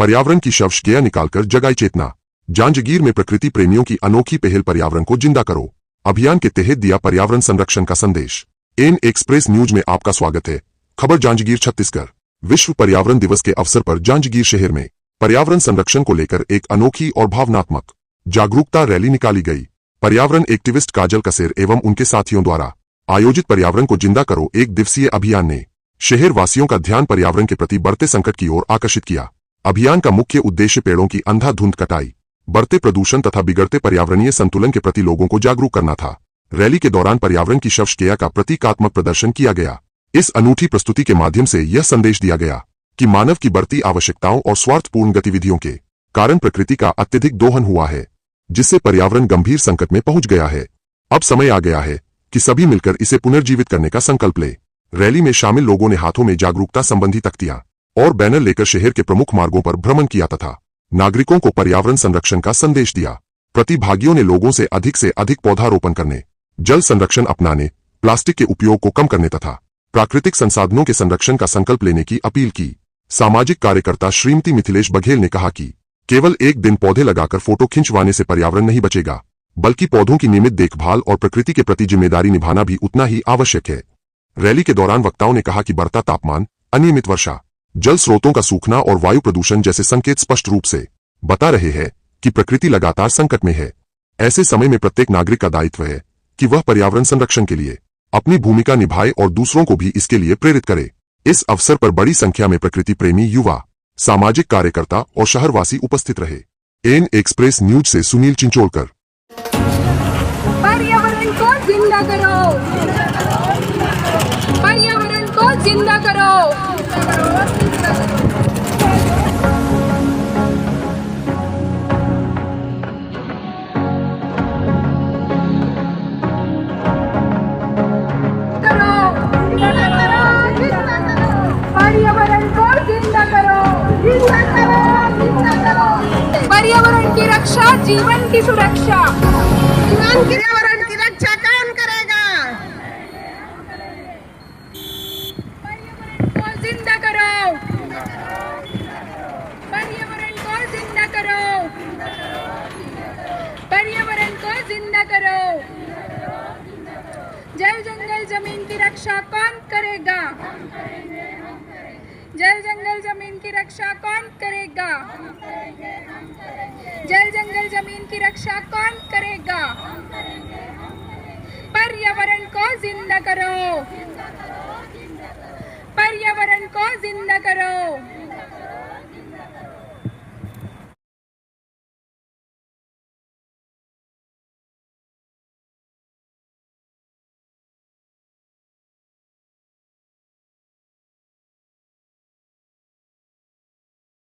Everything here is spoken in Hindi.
पर्यावरण की शवशैया निकालकर जगाई चेतना। जांजगीर में प्रकृति प्रेमियों की अनोखी पहल पर्यावरण को जिंदा करो अभियान के तहत दिया पर्यावरण संरक्षण का संदेश। एन एक्सप्रेस न्यूज में आपका स्वागत है। खबर जांजगीर छत्तीसगढ़। विश्व पर्यावरण दिवस के अवसर पर जांजगीर शहर में पर्यावरण संरक्षण को लेकर एक अनोखी और भावनात्मक जागरूकता रैली निकाली गई। पर्यावरण एक्टिविस्ट काजल कसेर एवं उनके साथियों द्वारा आयोजित पर्यावरण को जिंदा करो एक दिवसीय अभियान ने शहर वासियों का ध्यान पर्यावरण के प्रति बढ़ते संकट की ओर आकर्षित किया। अभियान का मुख्य उद्देश्य पेड़ों की अंधाधुंध कटाई, बढ़ते प्रदूषण तथा बिगड़ते पर्यावरणीय संतुलन के प्रति लोगों को जागरूक करना था। रैली के दौरान पर्यावरण की शवशैया का प्रतीकात्मक प्रदर्शन किया गया। इस अनूठी प्रस्तुति के माध्यम से यह संदेश दिया गया कि मानव की बढ़ती आवश्यकताओं और स्वार्थपूर्ण गतिविधियों के कारण प्रकृति का अत्यधिक दोहन हुआ है, जिससे पर्यावरण गंभीर संकट में पहुंच गया है। अब समय आ गया है कि सभी मिलकर इसे पुनर्जीवित करने का संकल्प ले। रैली में शामिल लोगों ने हाथों में जागरूकता संबंधी तख्तियां और बैनर लेकर शहर के प्रमुख मार्गों पर भ्रमण किया तथा नागरिकों को पर्यावरण संरक्षण का संदेश दिया। प्रतिभागियों ने लोगों से अधिक पौधारोपण करने, जल संरक्षण अपनाने, प्लास्टिक के उपयोग को कम करने तथा प्राकृतिक संसाधनों के संरक्षण का संकल्प लेने की अपील की। सामाजिक कार्यकर्ता श्रीमती मिथिलेश बघेल ने कहा कि केवल एक दिन पौधे लगाकर फोटो खिंचवाने से पर्यावरण नहीं बचेगा, बल्कि पौधों की नियमित देखभाल और प्रकृति के प्रति जिम्मेदारी निभाना भी उतना ही आवश्यक है। रैली के दौरान वक्ताओं ने कहा कि बढ़ता तापमान, अनियमित वर्षा, जल स्रोतों का सूखना और वायु प्रदूषण जैसे संकेत स्पष्ट रूप से बता रहे हैं कि प्रकृति लगातार संकट में है। ऐसे समय में प्रत्येक नागरिक का दायित्व है कि वह पर्यावरण संरक्षण के लिए अपनी भूमिका निभाए और दूसरों को भी इसके लिए प्रेरित करे। इस अवसर पर बड़ी संख्या में प्रकृति प्रेमी युवा, सामाजिक कार्यकर्ता और शहरवासी उपस्थित रहे। एन एक्सप्रेस न्यूज से सुनील चिंचोलकर। पर्यावरण को जिंदा करो, पर्यावरण को जिंदा करो। पर्यावरण को जिंदा करो, जिंदा करो, जिंदा करो। पर्यावरण की रक्षा जीवन की सुरक्षा। जीवन की पर्यावरण की रक्षा कौन करेगा? पर्यावरण को जिंदा करो, पर्यावरण को जिंदा करो, पर्यावरण को जिंदा करो। जल जंगल जमीन की रक्षा कौन करेगा? जल जंगल जमीन की रक्षा कौन करेगा? जल जंगल जमीन की रक्षा कौन करेगा? पर्यावरण को जिंदा करो, पर्यावरण को जिंदा करो।